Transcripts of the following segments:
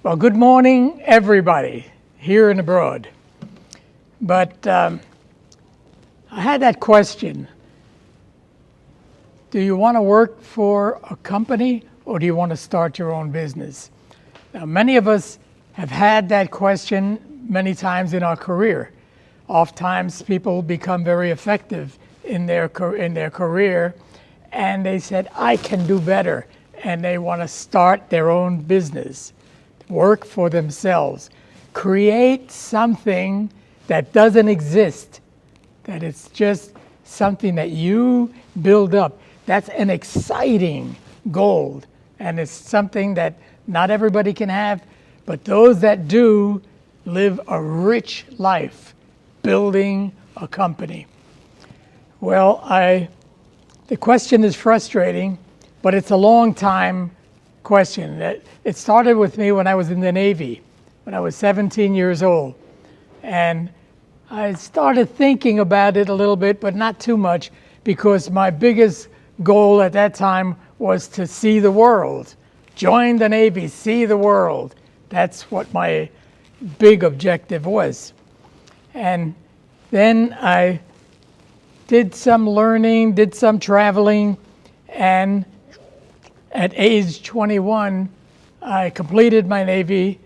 Well, good morning, everybody, here and abroad. But I had that question. Do you want to work for a company or do you want to start your own business? Now, many of us have had that question many times in our career. Oftentimes, people become very effective in their career, and they said, I can do better, and they want to start their own business, work for themselves, create something that doesn't exist, that it's just something that you build up. That's an exciting goal, and it's something that not everybody can have, but those that do live a rich life building a company. Well, the question is frustrating, but it's a long time question. It started with me when I was in the Navy, when I was 17 years old. And I started thinking about it a little bit, but not too much, because my biggest goal at that time was to see the world. Join the Navy, see the world. That's what my big objective was. And then I did some learning, did some traveling, and at age 21, I completed my Navy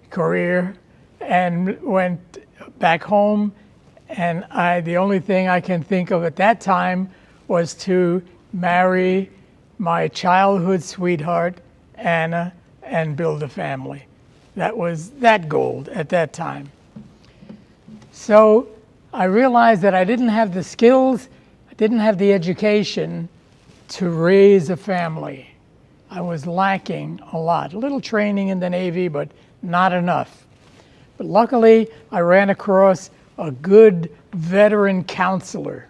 career and went back home. And the only thing I can think of at that time was to marry my childhood sweetheart, Anna, and build a family. That was that goal at that time. So I realized that I didn't have the skills, I didn't have the education to raise a family. I was lacking a lot. A little training in the Navy, but not enough. But luckily, I ran across a good veteran counselor,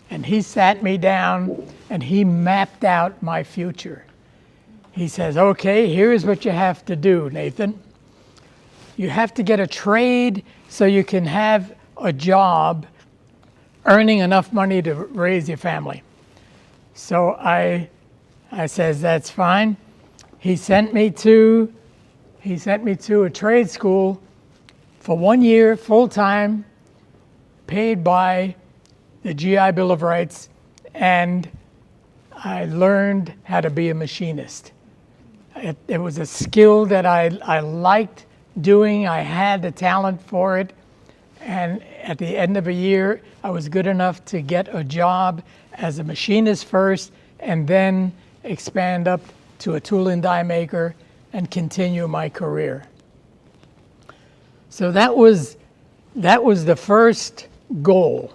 and he sat me down and he mapped out my future. He says, okay, here's what you have to do, Nathan. You have to get a trade so you can have a job earning enough money to raise your family. So I says, that's fine. He sent me to a trade school for 1 year, full-time, paid by the GI Bill of Rights, and I learned how to be a machinist. It was a skill that I liked doing. I had the talent for it. And at the end of a year, I was good enough to get a job as a machinist first, and then expand up to a tool and die maker and continue my career. So that was the first goal.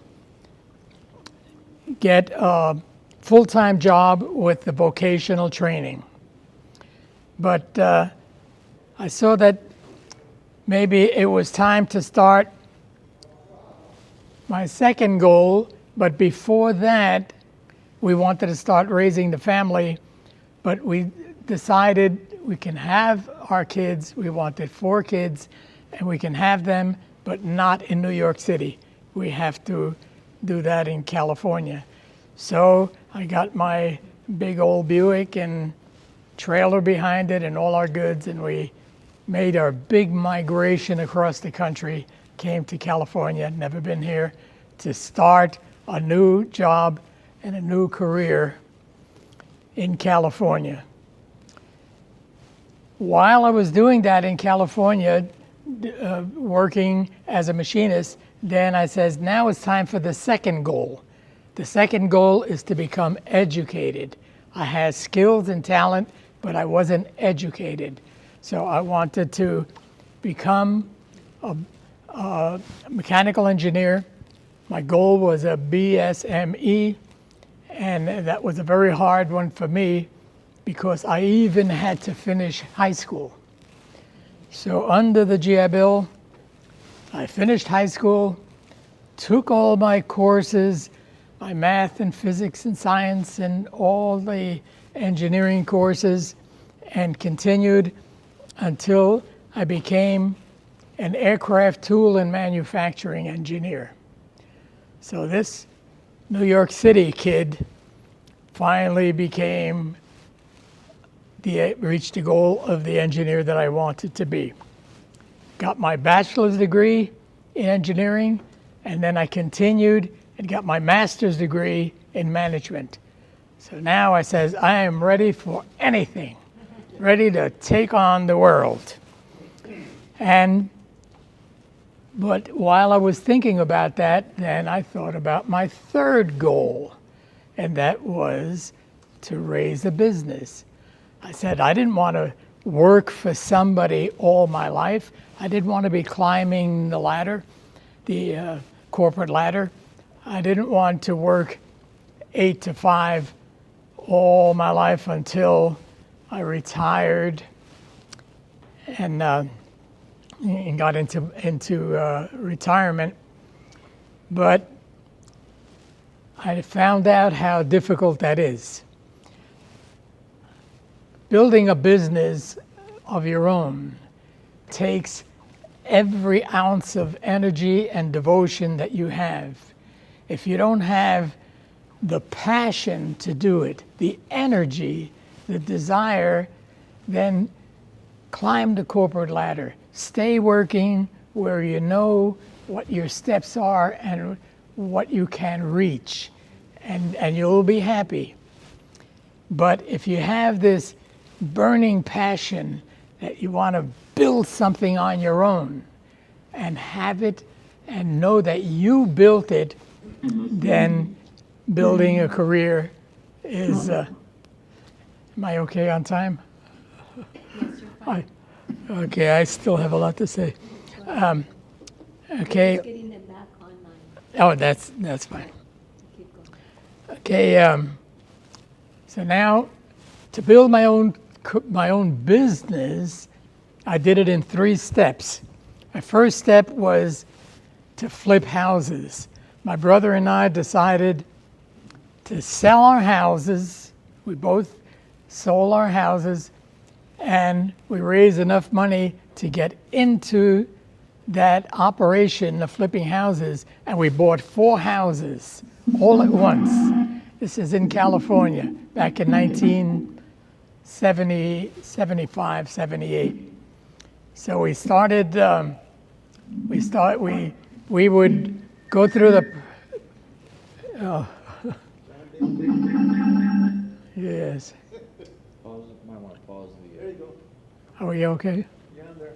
Get a full-time job with the vocational training. But I saw that maybe it was time to start my second goal, but before that, we wanted to start raising the family, but we decided we can have our kids. We wanted 4 kids, and we can have them, but not in New York City. We have to do that in California. So I got my big old Buick and trailer behind it and all our goods, and we made our big migration across the country, came to California, never been here, to start a new job and a new career in California. While I was doing that in California, working as a machinist, then I says, now it's time for the second goal. The second goal is to become educated. I had skills and talent, but I wasn't educated. So I wanted to become a mechanical engineer. My goal was a BSME, and that was a very hard one for me because I even had to finish high school. So under the GI Bill, I finished high school, took all my courses, my math and physics and science and all the engineering courses, and continued until I became an aircraft tool and manufacturing engineer. So this New York City kid finally became reach the goal of the engineer that I wanted to be. Got my bachelor's degree in engineering, and then I continued and got my master's degree in management. So now I says, I am ready for anything, ready to take on the world. But while I was thinking about that, then I thought about my third goal, and that was to raise a business. I said I didn't want to work for somebody all my life. I didn't want to be climbing the ladder, the corporate ladder. I didn't want to work 8 to 5 all my life until I retired and got into retirement. But I found out how difficult that is. Building a business of your own takes every ounce of energy and devotion that you have. If you don't have the passion to do it, the energy, the desire, then climb the corporate ladder. Stay working where you know what your steps are and what you can reach, and you'll be happy. But if you have this burning passion that you want to build something on your own and have it and know that you built it, then building a career is, am I okay on time? Yes, you're fine. Okay, I still have a lot to say. Okay. Just getting them back online. Oh, that's fine. Keep going. Okay, so now to build my own business, I did it in 3 steps. My first step was to flip houses. My brother and I decided to sell our houses. We both sold our houses, and we raised enough money to get into that operation of flipping houses, and we bought 4 houses all at once. This is in California back in 1970, 75, 78. So we started, we would go through the, yes. Pause, might want to pause the. There you go. Are we okay? Yeah, I'm there.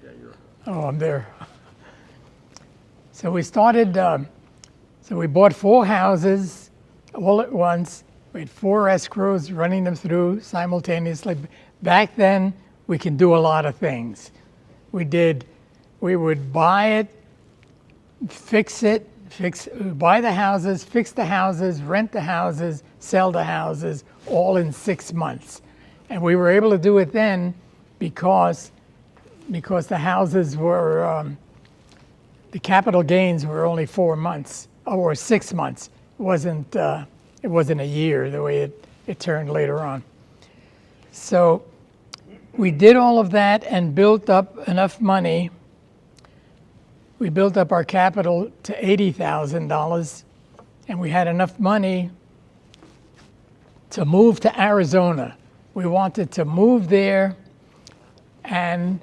Yeah, you're. Oh, I'm there. So we started, so we bought 4 houses all at once. We had 4 escrows running them through simultaneously. Back then, we could do a lot of things. We would buy it, buy the houses, fix the houses, rent the houses, sell the houses, all in 6 months. And we were able to do it then because the houses were, the capital gains were only 4 months or 6 months. It wasn't a year the way it turned later on. So we did all of that and built up enough money. We built up our capital to $80,000, and we had enough money to move to Arizona. We wanted to move there and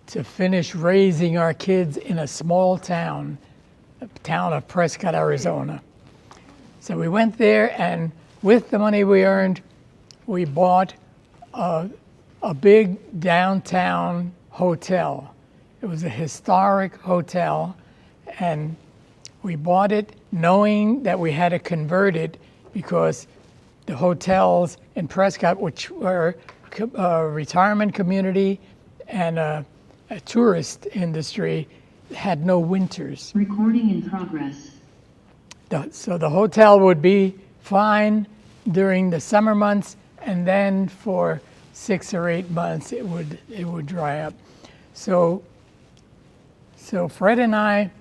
to finish raising our kids in a small town, the town of Prescott, Arizona. So we went there, and with the money we earned, we bought a big downtown hotel. It was a historic hotel, and we bought it knowing that we had to convert it because the hotels in Prescott, which were a retirement community and a tourist industry, had no winters. Recording in progress. So the hotel would be fine during the summer months, and then for 6 or 8 months it would dry up. So Fred and I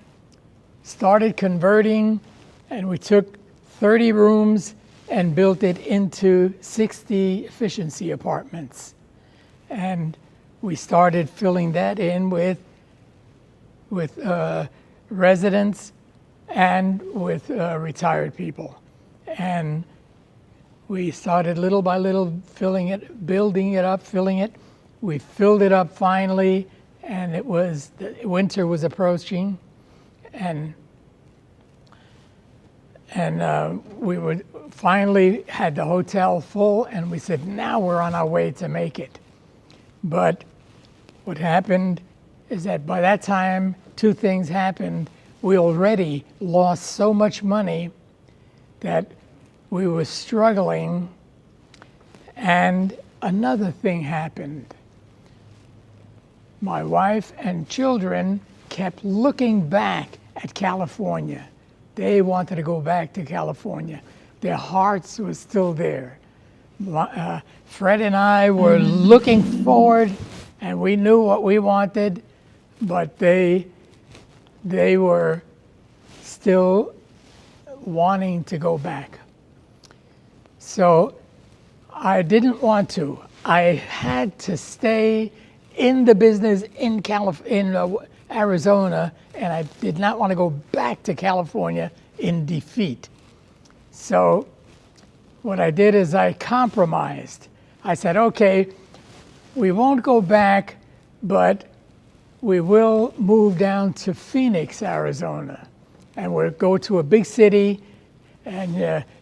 started converting, and we took 30 rooms and built it into 60 efficiency apartments. And we started filling that in with residents and with retired people. And We started little by little filling it, building it up, filling it. We filled it up finally, and the winter was approaching, and we would finally had the hotel full, and we said, now we're on our way to make it. But what happened is that by that time, two things happened. We already lost so much money that we were struggling, and another thing happened. My wife and children kept looking back at California. They wanted to go back to California. Their hearts were still there. Fred and I were looking forward, and we knew what we wanted, but they were still wanting to go back. So I didn't want to. I had to stay in the business in Arizona, and I did not want to go back to California in defeat. So what I did is I compromised. I said, okay, we won't go back, but we will move down to Phoenix, Arizona, and we'll go to a big city, and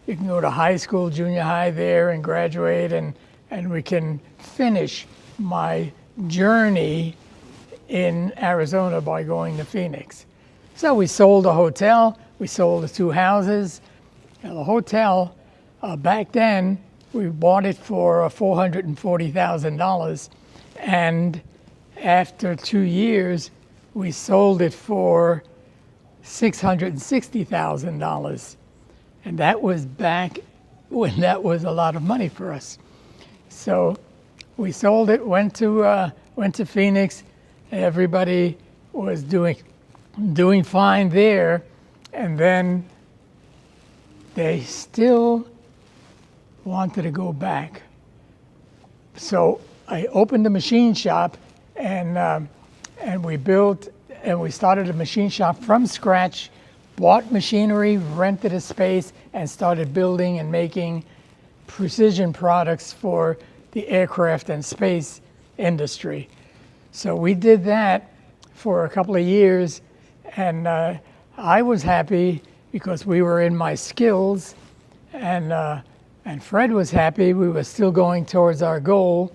you can go to high school, junior high there, and graduate, and we can finish my journey in Arizona by going to Phoenix. So we sold a hotel, we sold the two houses. And the hotel, back then, we bought it for $440,000, and after 2 years, we sold it for $660,000. And that was back when that was a lot of money for us. So we sold it, went to Phoenix. Everybody was doing fine there, and then they still wanted to go back. So I opened a machine shop, and we started a machine shop from scratch, bought machinery, rented a space, and started building and making precision products for the aircraft and space industry. So we did that for a couple of years, and I was happy because we were in my skills, and Fred was happy. We were still going towards our goal,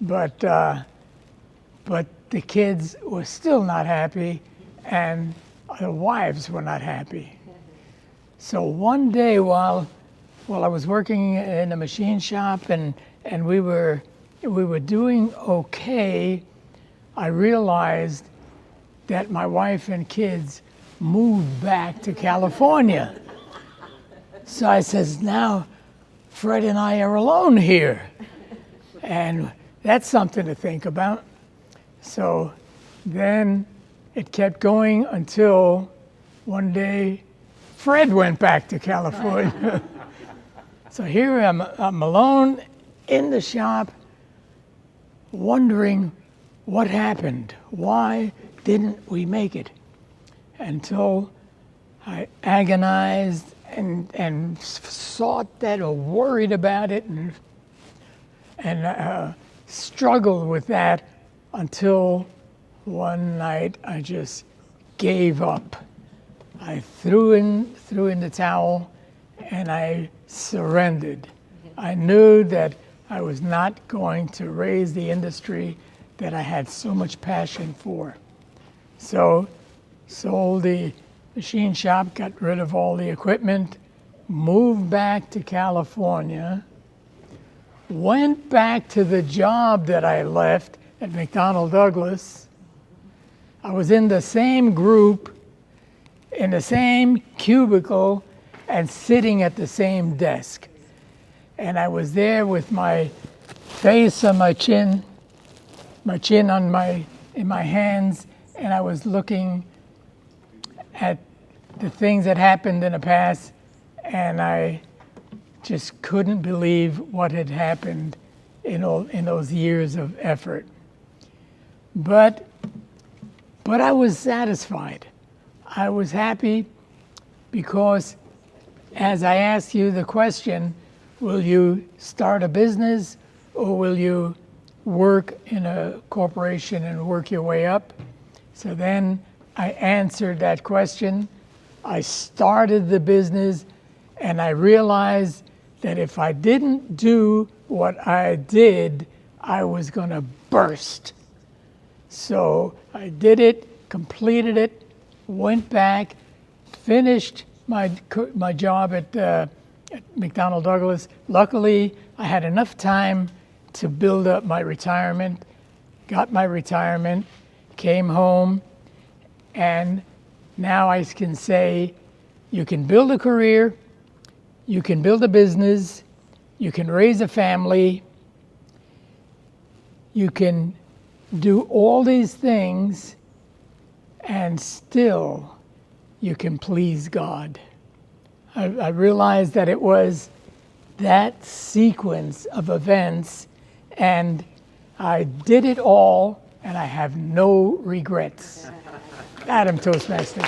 but the kids were still not happy, and the wives were not happy. So one day while I was working in a machine shop and we were doing okay, I realized that my wife and kids moved back to California. So I says, now Fred and I are alone here. And that's something to think about. So then it kept going until one day Fred went back to California. So here I'm alone in the shop, wondering what happened. Why didn't we make it? Until I agonized and sought that or worried about it and struggled with that until one night I just gave up. I threw in the towel and I surrendered. I knew that I was not going to raise the industry that I had so much passion for. So sold the machine shop, got rid of all the equipment, moved back to California, went back to the job that I left at McDonnell Douglas. I was in the same group, in the same cubicle, and sitting at the same desk. And I was there with my face on my chin in my hands, and I was looking at the things that happened in the past, and I just couldn't believe what had happened in those years of effort. But I was satisfied. I was happy because, as I asked you the question, Will you start a business or will you work in a corporation and work your way up? So then I answered that question. I started the business and I realized that if I didn't do what I did, I was going to burst. So I did it, completed it, went back, finished my job at McDonnell Douglas. Luckily, I had enough time to build up my retirement, got my retirement, came home, and now I can say you can build a career, you can build a business, you can raise a family, you can do all these things, and still you can please God. I realized that it was that sequence of events, and I did it all, and I have no regrets. Adam Toastmaster.